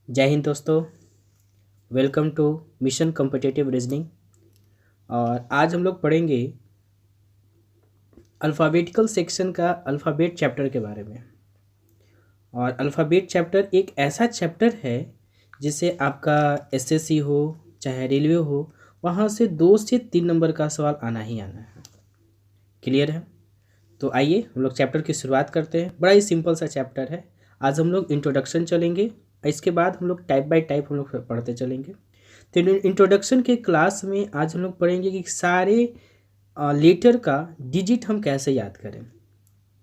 जय हिंद दोस्तों। Welcome to mission competitive reasoning. और आज हम लोग पढ़ेंगे अल्फ़ाबेटिकल सेक्शन का अल्फ़ाबेट चैप्टर के बारे में। और अल्फ़ाबेट चैप्टर एक ऐसा चैप्टर है जिसे आपका एसएससी हो चाहे रेलवे हो, वहाँ से 2 से 3 नंबर का सवाल आना ही आना है। क्लियर है? तो आइए हम लोग चैप्टर की शुरुआत करते हैं। बड़ा ही सिंपल सा चैप्टर है। आज हम लोग इंट्रोडक्शन चलेंगे, इसके बाद हम लोग टाइप बाय टाइप हम लोग पढ़ते चलेंगे। तो इंट्रोडक्शन के क्लास में आज हम लोग पढ़ेंगे कि सारे लेटर का डिजिट हम कैसे याद करें।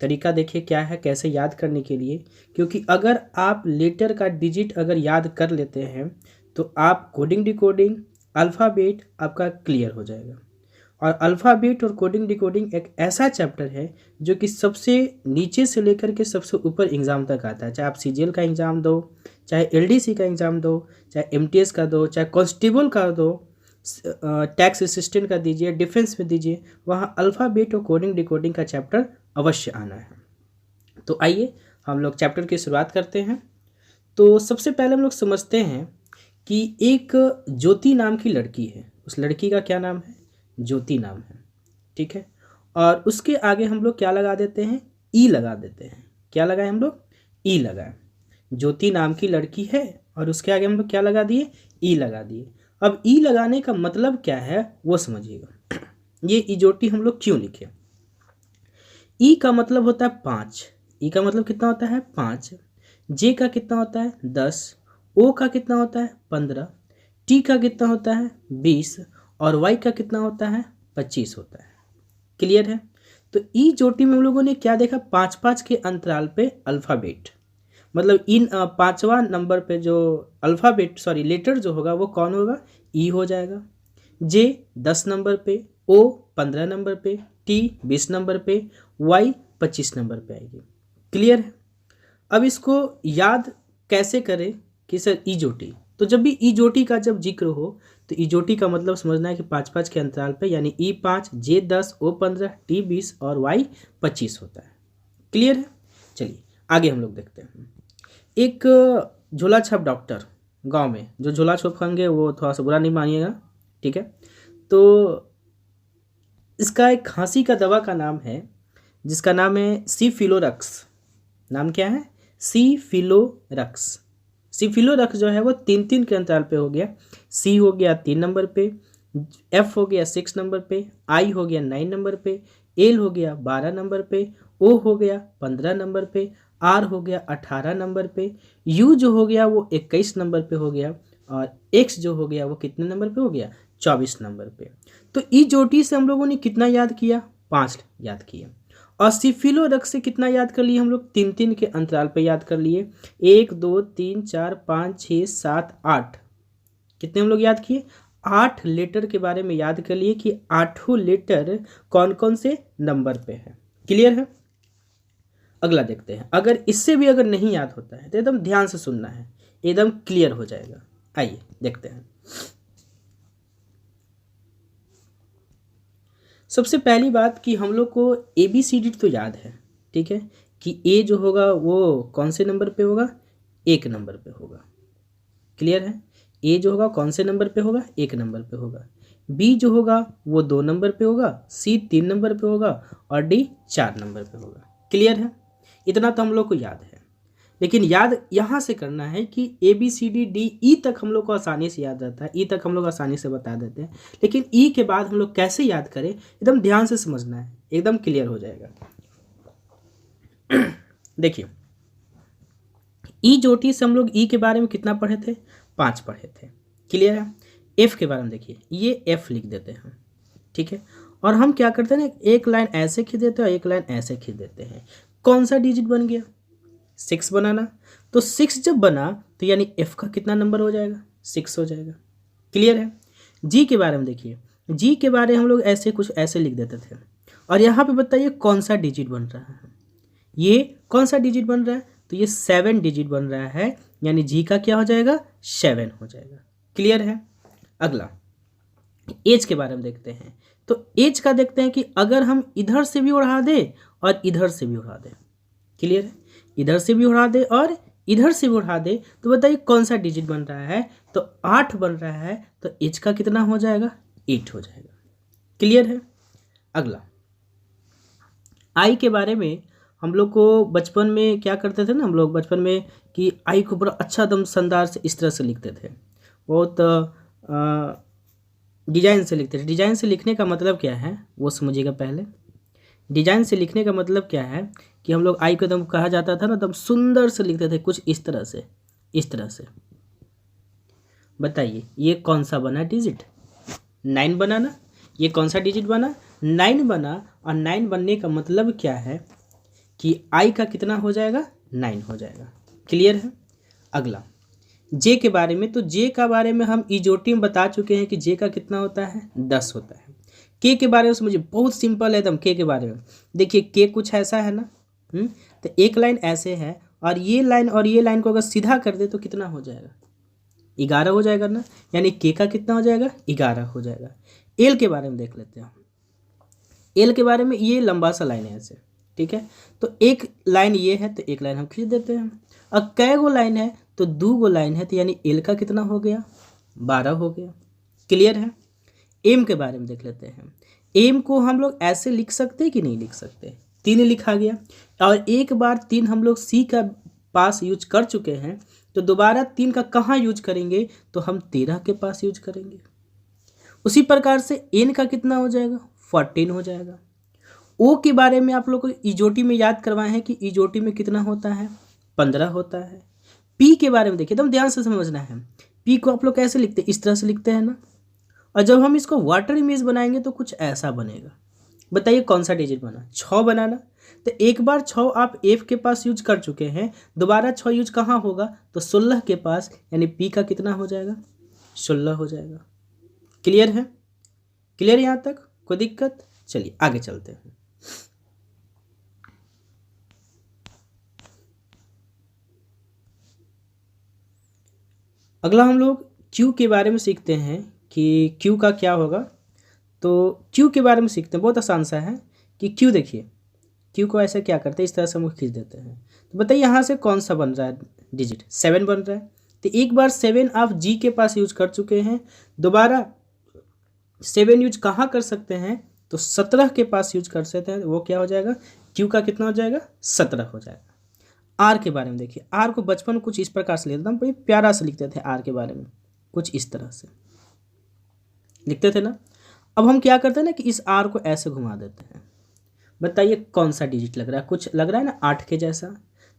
तरीका देखिए क्या है कैसे याद करने के लिए, क्योंकि अगर आप लेटर का डिजिट अगर याद कर लेते हैं तो आप कोडिंग डिकोडिंग अल्फ़ाबेट आपका क्लियर हो जाएगा। और अल्फ़ाबेट और कोडिंग डिकोडिंग एक ऐसा चैप्टर है जो कि सबसे नीचे से लेकर के सबसे ऊपर एग्ज़ाम तक आता है। चाहे आप सीजीएल का एग्ज़ाम दो, चाहे एलडीसी का एग्ज़ाम दो, चाहे एमटीएस का दो, चाहे कांस्टेबल का दो, टैक्स असिस्टेंट का दीजिए, डिफेंस में दीजिए, वहाँ अल्फ़ाबेट और कोडिंग डिकोडिंग का चैप्टर अवश्य आना है। तो आइए हम लोग चैप्टर की शुरुआत करते हैं। तो सबसे पहले हम लोग समझते हैं कि एक ज्योति नाम की लड़की है। उस लड़की का क्या नाम है? ज्योति नाम है। ठीक है। और उसके आगे हम लोग क्या लगा देते हैं? ई लगा देते हैं। क्या लगाए हम लोग? ई लगाए। ज्योति नाम की लड़की है और उसके आगे हम लोग क्या लगा दिए? ई लगा दिए। अब ई लगाने का मतलब क्या है वो समझिएगा। ये ई ज्योति हम लोग क्यों लिखे? ई का मतलब होता है 5। ई का मतलब कितना होता है? 5। जे का कितना होता है? 10। ओ का कितना होता है? 15। टी का कितना होता है? 20। और वाई का कितना होता है? 25 होता है। क्लियर है? तो ई ज्योति में हम लोगों ने क्या देखा? 5-5 के अंतराल पे अल्फ़ाबेट, मतलब इन 5वां नंबर पे जो अल्फ़ाबेट लेटर जो होगा वो कौन होगा? ई हो जाएगा। जे 10 नंबर पे, ओ 15 नंबर पे, टी 20 नंबर पे, वाई 25 नंबर पे आएगी। क्लियर है? अब इसको याद कैसे करें कि सर ई जोटी, तो जब भी ई जोटी का जब जिक्र हो तो ई जोटी का मतलब समझना है कि 5-5 के अंतराल पे, यानी ई 5, जे 10, ओ 15, टी 20 और वाई 25 होता है। क्लियर है? चलिए आगे हम लोग देखते हैं। एक झोला छाप डॉक्टर गांव में, जो झोला छापेंगे वो थोड़ा सा बुरा नहीं मानिएगा, ठीक है। तो इसका एक खांसी का दवा का नाम है जिसका नाम है सिफिलोरक्स। नाम क्या है? सिफिलोरक्स। सिफिलोरक्स जो है वो 3-3 के अंतराल पे हो गया। सी हो गया 3 नंबर पे, एफ हो गया 6 नंबर पे, आई हो गया 9 नंबर पे, एल हो गया 12 नंबर पे, ओ हो गया 15 नंबर पे, आर हो गया 18 नंबर पे, यू जो हो गया वो 21 नंबर पे हो गया, और एक्स जो हो गया वो कितने नंबर पे हो गया? 24 नंबर पे। तो ई जोटी से हम लोगों ने कितना याद किया? 5 याद किया। और सिफिलोरक्स से कितना याद कर लिए हम लोग? 3-3 के अंतराल पे याद कर लिए। 1 2 3 4 5 6 7 8, कितने हम लोग याद किए? 8 लेटर के बारे में याद कर लिए कि 8 लेटर कौन कौन से नंबर पे है। क्लियर है? अगला देखते हैं। अगर इससे भी अगर नहीं याद होता है तो एकदम ध्यान से सुनना है, एकदम क्लियर हो जाएगा। आइए देखते हैं। सबसे पहली बात कि हम लोग को ABCD तो याद है, ठीक है, कि ए जो होगा वो कौन से नंबर पे होगा? 1 नंबर पे होगा। क्लियर है? ए जो होगा कौन से नंबर पे होगा? 1 नंबर पे होगा। बी जो होगा वो 2 नंबर पे होगा, सी 3 नंबर पे होगा, और डी 4 नंबर पे होगा। क्लियर है? इतना तो हम लोग को याद है। लेकिन याद यहाँ से करना है कि ABCD तक हम लोग को आसानी से याद रहता है, ई तक हम लोग आसानी से बता देते हैं, लेकिन ई के बाद हम लोग कैसे याद करें एकदम ध्यान से समझना है, एकदम क्लियर हो जाएगा। देखिए ई जोटी से हम लोग ई के बारे में कितना पढ़े थे? 5 पढ़े थे। क्लियर है? एफ के बारे में देखिए, ये एफ लिख देते हैं, ठीक है। और हम क्या करते हैं ना, एक लाइन ऐसे खींच देते हैं और एक लाइन ऐसे खींच देते हैं। कौन सा डिजिट बन गया? 6 बनाना। तो 6 जब बना तो यानी एफ का कितना नंबर हो जाएगा? 6 हो जाएगा। क्लियर है? जी के बारे में देखिए, जी के बारे में हम लोग ऐसे कुछ ऐसे लिख देते थे। और यहाँ पे बताइए कौन सा डिजिट बन रहा है? ये कौन सा डिजिट बन रहा है? तो ये 7 डिजिट बन रहा है, यानी जी का क्या हो जाएगा? 7 हो जाएगा। क्लियर है? अगला एज के बारे में देखते हैं। तो एज का देखते हैं कि अगर हम इधर से भी उड़ा दें और इधर से भी उड़ा दें। क्लियर है? इधर से भी उड़ा दें और इधर से उठा दे तो बताइए कौन सा डिजिट बन रहा है, तो 8 बन रहा है, तो एच का कितना हो जाएगा, 8 हो जाएगा। क्लियर है। अगला आई के बारे में हम लोग को बचपन में क्या करते थे ना, हम लोग बचपन में कि आई को बड़ा अच्छा दम शानदार से इस तरह से लिखते थे, बहुत डिजाइन से लिखते थे। डिजाइन से लिखने का मतलब क्या है वो समझिएगा पहले। डिजाइन से लिखने का मतलब क्या है कि हम लोग आई को एकदम कहा जाता था ना, एकदम सुंदर से लिखते थे, कुछ इस तरह से, इस तरह से। बताइए ये कौन सा बना डिजिट, 9 बना ना, ये कौन सा डिजिट बना, 9 बना। और 9 बनने का मतलब क्या है कि आई का कितना हो जाएगा, 9 हो जाएगा। क्लियर है। अगला जे के बारे में, तो जे का बारे में हम इजोटी में बता चुके हैं कि जे का कितना होता है, 10 होता है। के बारे में समझिए, बहुत सिंपल है एकदम। के बारे में देखिए, के कुछ ऐसा है ना, तो एक लाइन ऐसे है और ये लाइन को अगर सीधा कर दे तो कितना हो जाएगा, 11 हो जाएगा ना, यानी के का कितना हो जाएगा, 11 हो जाएगा। एल के बारे में देख लेते हैं। एल के बारे में ये लंबा सा लाइन है ऐसे, ठीक है, तो एक लाइन ये है तो एक लाइन हम खींच देते हैं। अब कै गो लाइन है तो 2 गो लाइन है, तो यानी एल का कितना हो गया, 12 हो गया। क्लियर है। एम के बारे में देख लेते हैं। एम को हम लोग ऐसे लिख सकते हैं कि नहीं लिख सकते, 3 लिखा गया और एक बार 3 हम लोग सी का पास यूज कर चुके हैं, तो दोबारा 3 का कहाँ यूज करेंगे, तो हम 13 के पास यूज करेंगे। उसी प्रकार से एन का कितना हो जाएगा, 14 हो जाएगा। ओ के बारे में आप लोग को इजोटी में याद करवाए हैं कि इजोटी में कितना होता है, 15 होता है। पी के बारे में देखिए, एकदम ध्यान से समझना है। पी को आप लोग कैसे लिखते हैं, इस तरह से लिखते हैं ना, और जब हम इसको वाटर इमेज बनाएंगे तो कुछ ऐसा बनेगा। बताइए कौन सा डिजिट बना, 6 बनाना। तो एक बार 6 आप एफ के पास यूज कर चुके हैं, दोबारा 6 यूज कहाँ होगा, तो 16 के पास, यानी पी का कितना हो जाएगा, 16 हो जाएगा। क्लियर है। क्लियर यहाँ तक, कोई दिक्कत। चलिए आगे चलते हैं। अगला हम लोग क्यू के बारे में सीखते हैं कि क्यू का क्या होगा। तो क्यू के बारे में सीखते हैं, बहुत आसान सा है कि क्यू देखिए, क्यू को ऐसे क्या करते हैं, इस तरह से हम खींच देते हैं। तो बताइए यहाँ से कौन सा बन रहा है डिजिट, 7 बन रहा है। तो एक बार 7 आप जी के पास यूज कर चुके हैं, दोबारा 7 यूज कहाँ कर सकते हैं, तो 17 के पास यूज कर सकते हैं। वो क्या हो जाएगा, क्यू का कितना हो जाएगा, 17 हो जाएगा। आर के बारे में देखिए, आर को बचपन में कुछ इस प्रकार से लिखते थे, बड़ी प्यारा से लिखते थे आर के बारे में, कुछ इस तरह से लिखते थे ना। अब हम क्या करते हैं ना कि इस आर को ऐसे घुमा देते हैं। बताइए कौन सा डिजिट लग रहा है, कुछ लग रहा है ना 8 के जैसा।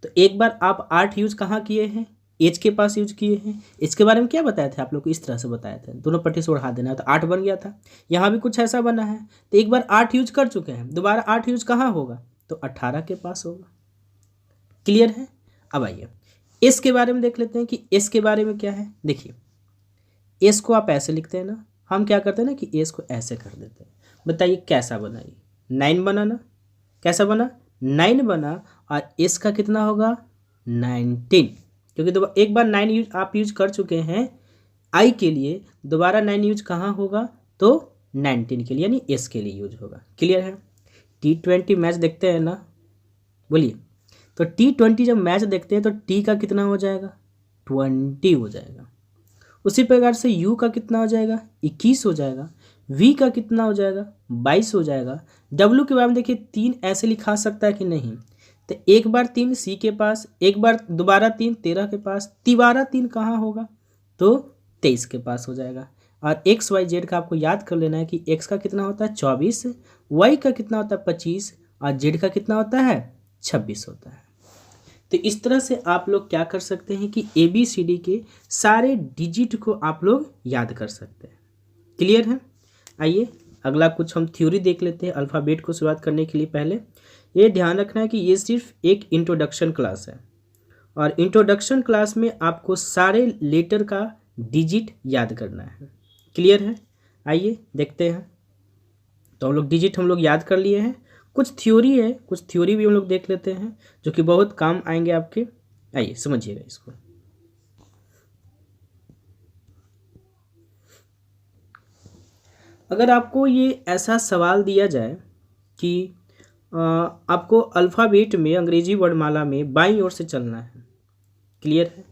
तो एक बार आप 8 यूज कहाँ किए हैं, एच के पास यूज किए हैं। इसके बारे में क्या बताए थे आप लोग को, इस तरह से बताए थे, दोनों पट्टी से उड़ा देना, तो 8 बन गया था। यहाँ भी कुछ ऐसा बना है, तो एक बार 8 यूज कर चुके हैं, दोबारा 8 यूज कहाँ होगा, तो 18 के पास होगा। क्लियर है। अब आइए एस के बारे में देख लेते हैं कि एस के बारे में क्या है। देखिए एस को आप ऐसे लिखते हैं ना, हम क्या करते हैं ना कि एस को ऐसे कर देते हैं। बताइए कैसा बना, ये 9 बना ना, कैसा बना, 9 बना। और एस का कितना होगा, 19, क्योंकि एक बार 9 यूज आप यूज कर चुके हैं आई के लिए, दोबारा 9 यूज कहाँ होगा, तो 19 के लिए, यानी एस के लिए यूज होगा। क्लियर है। T20 मैच देखते हैं ना, बोलिए, तो T20 जब मैच देखते हैं तो टी का कितना हो जाएगा, 20 हो जाएगा। उसी प्रकार से यू का कितना हो जाएगा, 21 हो जाएगा। वी का कितना हो जाएगा, 22 हो जाएगा। डब्ल्यू के बारे में देखिए, 3 ऐसे लिखा सकता है कि नहीं, तो एक बार 3 सी के पास, एक बार दोबारा 3 13 के पास, तिबारा 3 कहाँ होगा, तो 23 के पास हो जाएगा। और एक्स वाई जेड का आपको याद कर लेना है कि एक्स का कितना होता है, 24, वाई का कितना होता है, 25, और जेड का कितना होता है, 26 होता है। तो इस तरह से आप लोग क्या कर सकते हैं कि ABCD के सारे डिजिट को आप लोग याद कर सकते हैं। क्लियर है। आइए अगला कुछ हम थ्योरी देख लेते हैं अल्फ़ाबेट को शुरुआत करने के लिए। पहले ये ध्यान रखना है कि ये सिर्फ एक इंट्रोडक्शन क्लास है, और इंट्रोडक्शन क्लास में आपको सारे लेटर का डिजिट याद करना है। क्लियर है। आइए देखते हैं। तो हम लोग डिजिट हम लोग याद कर लिए हैं, कुछ थ्योरी है, कुछ थ्योरी भी हम लोग देख लेते हैं जो कि बहुत काम आएंगे आपके। आइए समझिएगा इसको। अगर आपको ये ऐसा सवाल दिया जाए कि आपको अल्फ़ाबेट में अंग्रेजी वर्णमाला में बाईं ओर से चलना है, क्लियर है।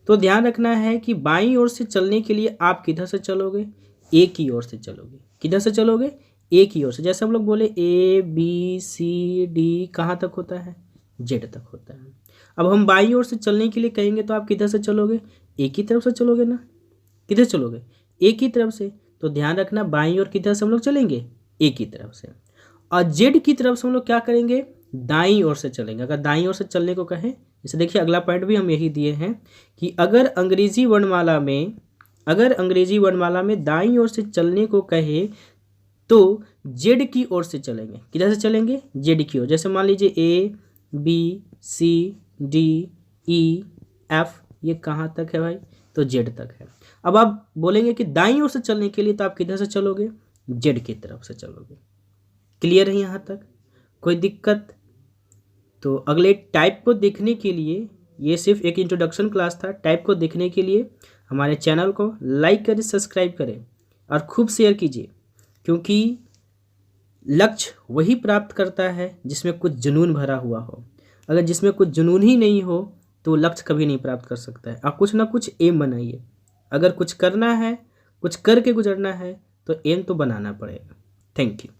तो ध्यान रखना है कि बाईं ओर से चलने के लिए आप किधर से चलोगे, ए की ओर से चलोगे। किधर से चलोगे, ए की ओर से। जैसे हम लोग बोले ए बी सी डी कहाँ तक होता है, जेड तक होता है। अब हम बाईं ओर से चलने के लिए कहेंगे तो आप किधर से चलोगे, ए की तरफ से चलोगे ना। किधर चलोगे, ए की तरफ से। तो ध्यान रखना बाईं ओर किधर से हम लोग चलेंगे, ए की तरफ से। और जेड की तरफ से हम लोग क्या करेंगे, दाईं ओर से चलेंगे। अगर दाईं ओर से चलने को कहें, जैसे देखिए अगला पॉइंट भी हम यही दिए हैं कि अगर अंग्रेजी वर्णमाला में दाईं ओर से चलने को कहे तो जेड की ओर से चलेंगे। किधर से चलेंगे, जेड की ओर। जैसे मान लीजिए A B C D E F, ये कहाँ तक है भाई, तो जेड तक है। अब आप बोलेंगे कि दाईं ओर से चलने के लिए तो आप किधर से चलोगे, जेड की तरफ से चलोगे। क्लियर है यहाँ तक, कोई दिक्कत? तो अगले टाइप को देखने के लिए, ये सिर्फ एक इंट्रोडक्शन क्लास था। टाइप को देखने के लिए हमारे चैनल को लाइक करें, सब्सक्राइब करें और खूब शेयर कीजिए, क्योंकि लक्ष्य वही प्राप्त करता है जिसमें कुछ जुनून भरा हुआ हो। अगर जिसमें कुछ जुनून ही नहीं हो तो लक्ष्य कभी नहीं प्राप्त कर सकता है। आप कुछ ना कुछ एम बनाइए। अगर कुछ करना है, कुछ करके गुजरना है तो एम तो बनाना पड़ेगा। Thank you.